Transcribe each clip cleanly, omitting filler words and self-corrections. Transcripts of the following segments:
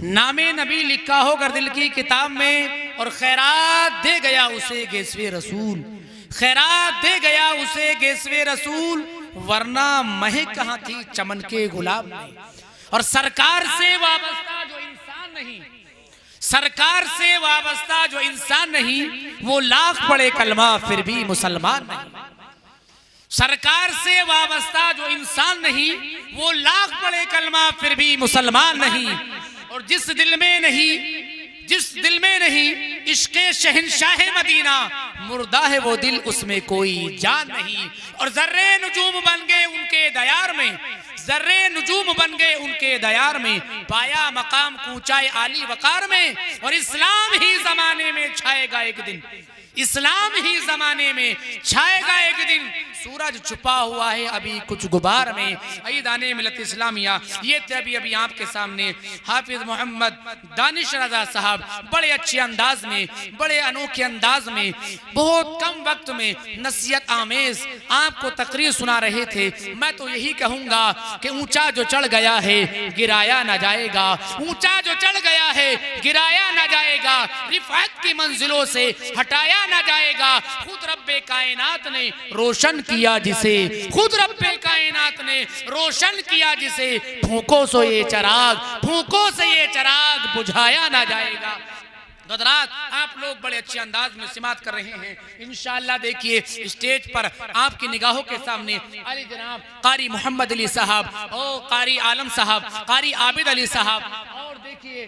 नामे नबी लिखा हो गर्दिल की किताब में, और खैरात दे गया उसे गेसवे रसूल, खैरात दे गया उसे गेसवे रसूल, वरना महक कहाँ थी चमन के गुलाब में। और सरकार से वाबस्ता जो इंसान नहीं, सरकार से वाबस्ता जो इंसान नहीं, वो लाख पढ़े कलमा फिर भी मुसलमान नहीं। सरकार से वाबस्ता जो इंसान नहीं, वो लाख पढ़े कलमा फिर भी मुसलमान नहीं। और जिस दिल में नहीं इश्क़े शहंशाह मदीना, मुर्दा है वो दिल उसमें कोई जान नहीं। और जर्रे नुजूम बन गए उनके दयार में, जर्रे नुजूम बन गए उनके दयार में, पाया मकाम कूचाए आली वकार में। और इस्लाम ही जमाने में छाएगा एक दिन, इस्लाम ही जमाने में छाएगा एक दिन। सूरज छुपा हुआ है अभी कुछ गुबार में। अईदाने मिलत इस्लामिया, ये थे अभी आपके सामने हाफिज मोहम्मद दानिश रजा साहब, बड़े अच्छे अंदाज में, बड़े अनोखे अंदाज में, बहुत कम वक्त में नसीहत आमेज आपको तकरीर सुना रहे थे। मैं तो यही कहूँगा कि ऊंचा जो चढ़ गया है गिराया ना जाएगा, ऊंचा जो चढ़ गया है गिराया ना जाएगा, रिफात की मंजिलों से हटाया ना जाएगा। खुद रब्बे कायनात ने रोशन किया जिसे, खुद रब्बे कायनात ने रोशन किया जिसे, फूंको सो ये चिराग, फूंको से ये चिराग बुझाया ना जाएगा। हज़रात, आप लोग बड़े अच्छे अंदाज में सिमात कर रहे हैं। इंशाअल्लाह देखिए स्टेज पर आपकी निगाहों के सामने अली जनाब कारी मोहम्मद अली साहब, और कारी आलम साहब, कारी आबिद अली साहब, और देखिए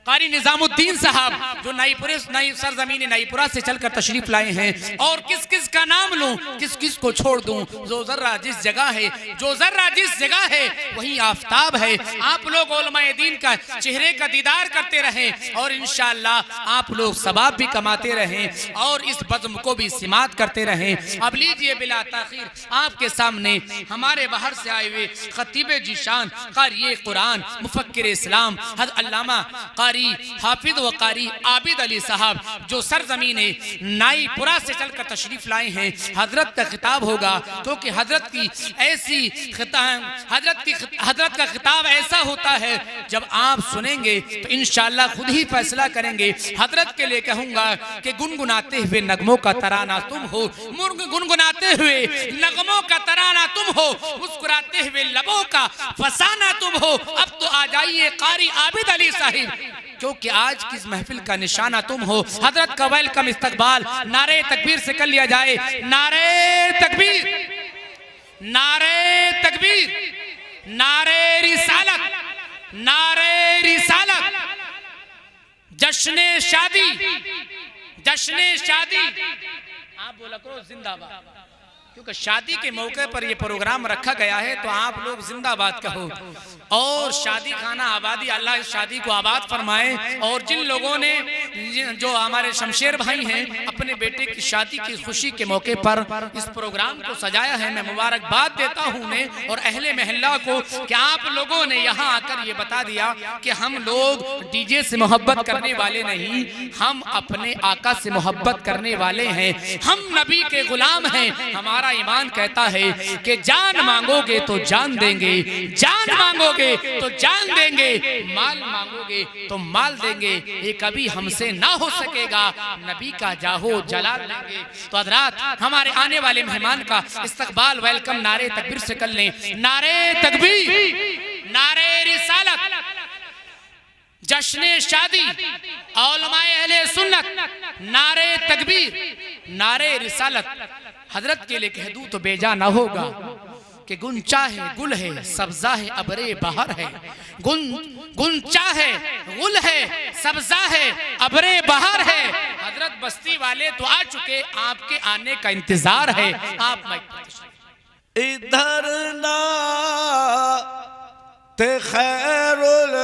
कारी निजामुद्दीन साहब जो नई सरजमीन नाईपुरा से चलकर तशरीफ लाए हैं। और किस किस का नाम लूं, किस किस को छोड़ दूं। जो जर्रा जिस जगह है, जो जर्रा जिस जगह है वहीं आफताब है। आप लोग उलमाए दीन का चेहरे का दीदार करते रहें, और इंशाअल्लाह आप लोग सवाब भी कमाते रहें, और इस बज़्म को भी सिमात करते रहें। अब लीजिए बिला ताखीर आपके सामने हमारे बाहर से आए हुए खतीब जीशान कारी कुरान मुफक्किर इस्लाम हज़रत अल्लामा हाफिज व कारी आबिद अली साहब, जो सरजमीन नाईपुरा से चलकर तशरीफ लाए हैं। हजरत का खिताब होगा, क्योंकि हजरत की ऐसी हजरत का खिताब ऐसा होता है जब आप सुनेंगे तो इंशाअल्लाह खुद ही फैसला करेंगे। हजरत के लिए कहूंगा कि गुनगुनाते हुए नगमों का तराना तुम हो, गुनगुनाते हुए नगमों का तराना तुम हो, मुस्कुराते हुए लबों का फसाना तुम हो। अब तो आ जाइए कारी आबिद अली साहिब, क्योंकि आज की महफिल का निशाना तुम हो। हजरत का वेलकम इस्तकबाल नारे तकबीर से कर लिया जाए। नारे तकबीर, नारे तकबीर, नारे रिसालत, नारे रिसालत। जश्ने शादी, जश्ने शादी, आप बोला करो जिंदाबाद, क्योंकि शादी के मौके पर यह प्रोग्राम रखा गया है, तो आप लोग जिंदाबाद कहो। और शादी खाना आबादी, अल्लाह शादी को आबाद फरमाए। और जिन लोगों ने, जो हमारे शमशेर भाई हैं, अपने बेटे की शादी की खुशी के मौके पर इस प्रोग्राम को सजाया है, मैं मुबारकबाद देता हूँ उन्हें और अहले महल्ला को कि आप लोगों ने यहाँ आकर ये बता दिया कि हम लोग डीजे से मोहब्बत करने वाले नहीं, हम अपने आका से मोहब्बत करने वाले हैं। हम नबी के गुलाम हैं। हमारा ईमान कहता है कि जान मांगोगे तो जान देंगे, जान मांगोगे तो जान देंगे, माल मांगोगे तो माल देंगे। ये कभी हमसे ना हो सकेगा, नबी का जाहो जलाल देंगे। तो हज़रात, हमारे आने वाले मेहमान का इस्तकबाल वेलकम नारे तकबीर से कर लें। नारे तकबीर, नारे रिसालत, जश्ने शादी, उलमाए अहले सुन्नत, नारे तकबीर, नारे रिसालत। हजरत के लिए कह दूं तो बेजा ना होगा कि गुंचा है, गुल है, सब्जा है, अबरे बहार है। गुंचा है, गुल है, सब्जा है, अबरे बहार है। हजरत बस्ती वाले तो आ चुके, आपके आने का इंतजार है। आप इधर ना ते खैरुल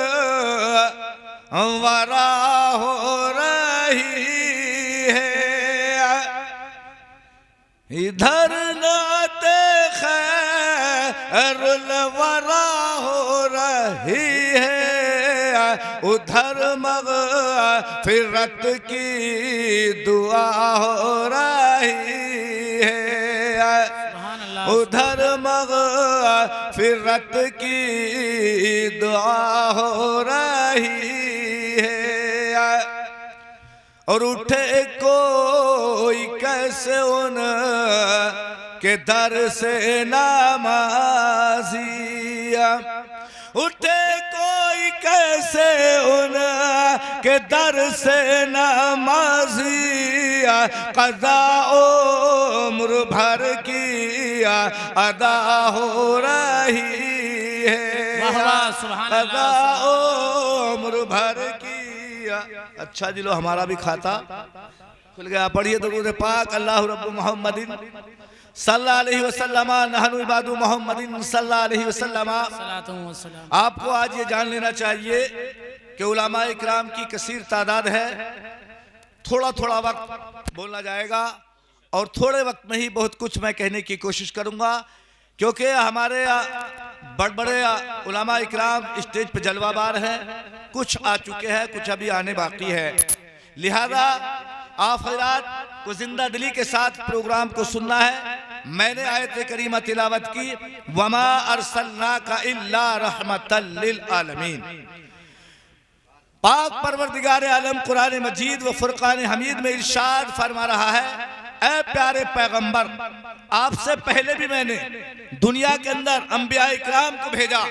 वरा हो रही है, इधर नाते खैरुल वरा हो रही है, उधर मग़फ़िरत की दुआ हो रही है, उधर मग़फ़िरत की दुआ हो रही रही है। और उठे कोई कैसे उन के दर से नमाजिया, उठे कोई कैसे उन के दर से नमाजिया, क़ज़ा उम्र भर की अदा हो रही है, क़ज़ा उम्र भर की। अच्छा जी लो, हमारा भी खाता खुल गया। पढ़िए दुरूद पाक, अल्लाह रब्बु मुहम्मदिन सल्लल्लाहु अलैहि वसल्लम नहनु इबादु मुहम्मदिन सल्लल्लाहु अलैहि वसल्लम। आपको आज ये जान लेना चाहिए कि उलमा इकराम की कसीर तादाद है। थोड़ा थोड़ा वक्त बोलना जाएगा और थोड़े वक्त में ही बहुत कुछ मैं कहने की कोशिश करूंगा, क्योंकि हमारे बड़े बड़े उलमा इकराम स्टेज पर जलवाबार हैं, कुछ आ चुके हैं, कुछ अभी आने बाकी है। लिहाजा आप हज़रात को जिंदा दिली के साथ प्रोग्राम को सुनना है। मैंने आयत करीमा तिलावत की, वमा अरसलनाका इल्ला रहमतल लिल आलमीन। पाक परवरदिगार आलम कुरान मजीद व फुरकान हमीद में इरशाद फरमा रहा है, ऐ प्यारे पैगंबर, आपसे पहले भी मैंने दुनिया के अंदर अंबिया इकराम को भेजा।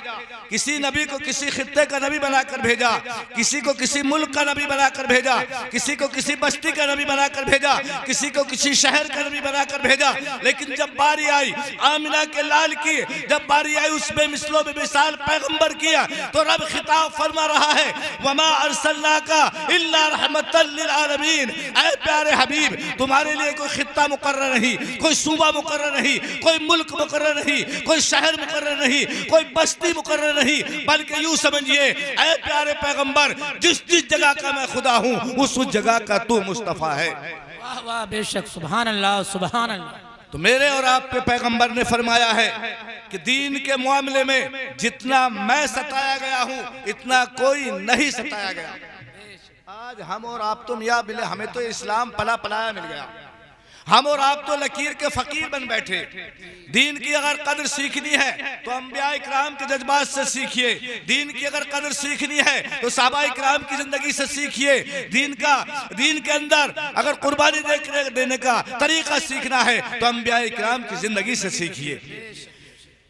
किसी नबी को किसी खित्ते का नबी बनाकर भेजा, किसी को किसी मुल्क का नबी बनाकर भेजा, किसी को किसी बस्ती का नबी बनाकर भेजा, किसी को किसी शहर का नबी बनाकर भेजा। लेकिन जब बारी आई आमिना के लाल की, जब बारी आई उसमें मिसलों में मिसाल पैगंबर किया, तो रब खिताब फरमा रहा है, वमा अरसलनाका इल्ला रहमतल लिल आलमीन। ऐ प्यारे हबीब, तुम्हारे लिए कोई खित्ता मुकर्रर नहीं, कोई सूबा मुकर्रर नहीं, कोई मुल्क मुकर्रर नहीं, कोई शहर मुकर्रर नहीं, कोई बस्ती मुकर्रर नहीं, बल्कि यूं समझिए ऐ प्यारे पैगंबर, जिस जिस जगह का मैं खुदा हूं उस जगह का तू मुस्तफा है। वाह वाह, बेशक, सुभान अल्लाह सुभान अल्लाह। तो मेरे और आपके पैगंबर ने फरमाया है कि दीन के मामले में जितना मैं सताया गया हूं इतना कोई नहीं सताया गया। आज हम और आप तो मियां मिले, हमें तो इस्लाम पला पलाया मिल गया। हम और आप तो लकीर के फकीर बन बैठे। दीन की अगर कदर सीखनी है तो अंबिया इकराम के जज्बात से सीखिए। दीन की अगर कदर सीखनी है तो सहाबा इकराम की जिंदगी से सीखिए। दीन के अंदर अगर कुर्बानी देने का तरीका सीखना है तो अंबिया इकराम की जिंदगी से सीखिए।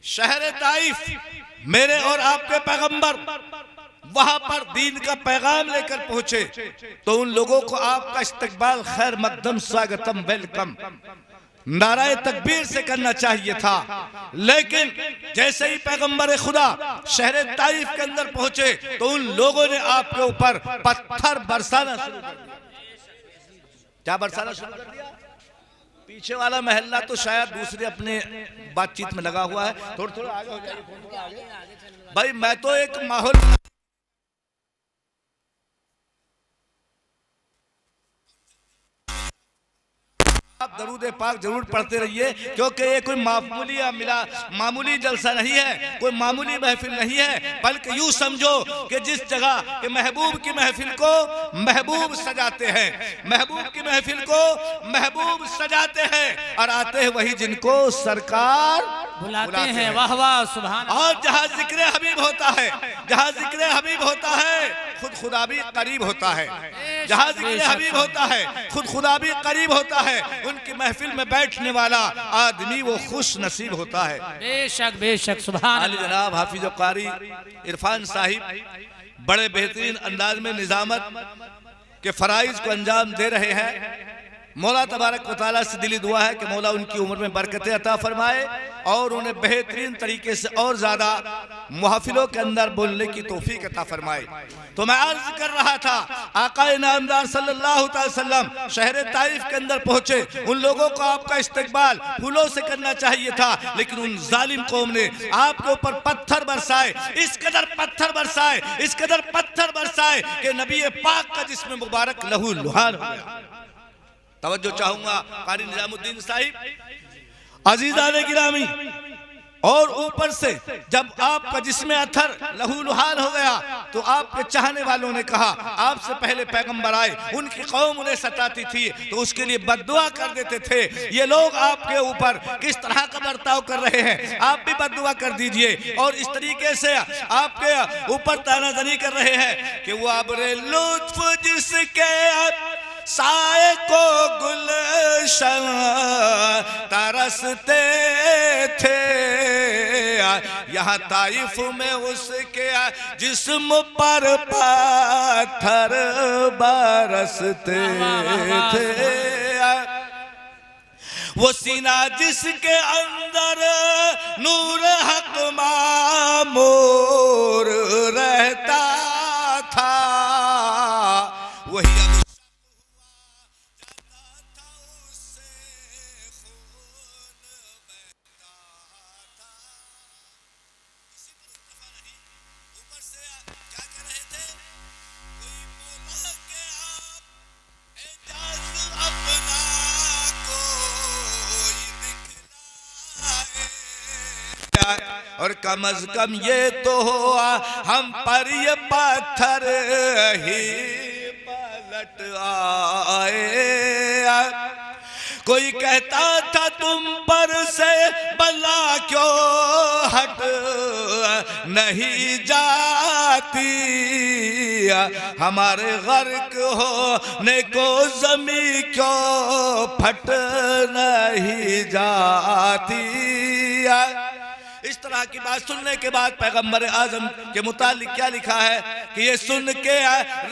शहर ताइफ मेरे और आपके पैगंबर वहां पर दीन का पैगाम लेकर पहुंचे तो उन लोगों को आपका इस्तकबाल खैर मकदम स्वागतम वेलकम नाराए तकबीर से करना चाहिए था। लेकिन जैसे ही पैगंबर खुदा शहर ताइफ के अंदर पहुंचे तो उन लोगों ने आपके ऊपर पत्थर बरसाना शुरू कर दिया। क्या बरसाना शुरू कर दिया? पीछे वाला महल्ला तो शायद दूसरे अपने बातचीत में लगा हुआ है। थोड़ा आगे हो जाइए भाई, मैं तो एक माहौल आप दरूद पाक जरूर पढ़ते रहिए, क्योंकि ये कोई मामूली जलसा नहीं है, कोई मामूली महफिल नहीं है, बल्कि यूं समझो कि जिस जगह के महबूब की महफिल को महबूब सजाते हैं, महबूब की महफिल को महबूब सजाते हैं और आते हैं वही जिनको सरकार बुलाते हैं। वाह वाह सुभान। और जहाँ जिक्र हबीब होता है, जहाँ जिक्र हबीब होता है खुद खुदा भी करीब होता है। जहाँ जिक्र हबीब होता है खुद खुदा भी करीब होता है। उनकी महफिल में बैठने वाला आदमी वो खुश नसीब होता है। बेशक बेशक सुभान अल्लाह। जनाब हाफिज कारी इरफान साहिब बड़े बेहतरीन अंदाज में निजामत के फराइज को अंजाम दे रहे हैं। मौला तबारक व तआला से दिली दुआ है कि मौला उनकी उम्र में बरकतें अता फरमाए और उन्हें बेहतरीन तरीके से और ज्यादा महफिलों के अंदर बोलने की तौफीक अता फरमाए। तो मैं अर्ज कर रहा था, आकाए नामदार सल्लल्लाहु अलैहि वसल्लम शहर ताइफ के अंदर पहुंचे, उन लोगों को आपका इस्तकबाल फूलों से करना चाहिए था, लेकिन उन जालिम कौम ने आपके ऊपर पत्थर बरसाए, इस कदर पत्थर बरसाए, इस कदर पत्थर बरसाए कि नबी पाक का जिस्म मुबारक लहू लुहान हो गया। तवज्जो चाहूंगा कारी निजामुद्दीन साहिब, अजीजान गिरामी और ऊपर से जब आपका जिस्म अथर लहूलुहाल हो गया तो आपके चाहने वालों ने कहा आपसे पहले पैगंबर आए, उनकी कौम उन्हें सताती थी तो उसके लिए बद्दुआ कर देते थे। ये लोग आपके ऊपर किस तरह का बर्ताव कर रहे हैं, आप भी बद्दुआ कर दीजिए। और इस तरीके से आपके ऊपर तानाजनी कर रहे हैं कि वो अब्रे लुत्फ जिसके साए को गुलशन तरसते थे, यहाँ ताइफ में उसके जिस्म पर पत्थर बरसते थे। वो सीना जिसके अंदर नूर हक मामूर रहता था, वही और कम अज कम ये तो हुआ हम पर ये पत्थर ही पलट आए। कोई कहता था तुम पर से बला क्यों हट नहीं जाती, हमारे गर्क होने को जमी क्यों फट नहीं जाती। इस तरह की बात सुनने के बाद पैगंबर आजम के मुतालिक क्या लिखा है कि ये सुन के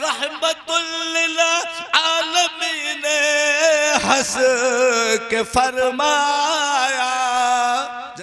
रहमतुल लिल आलमीन ने हंस के फरमाया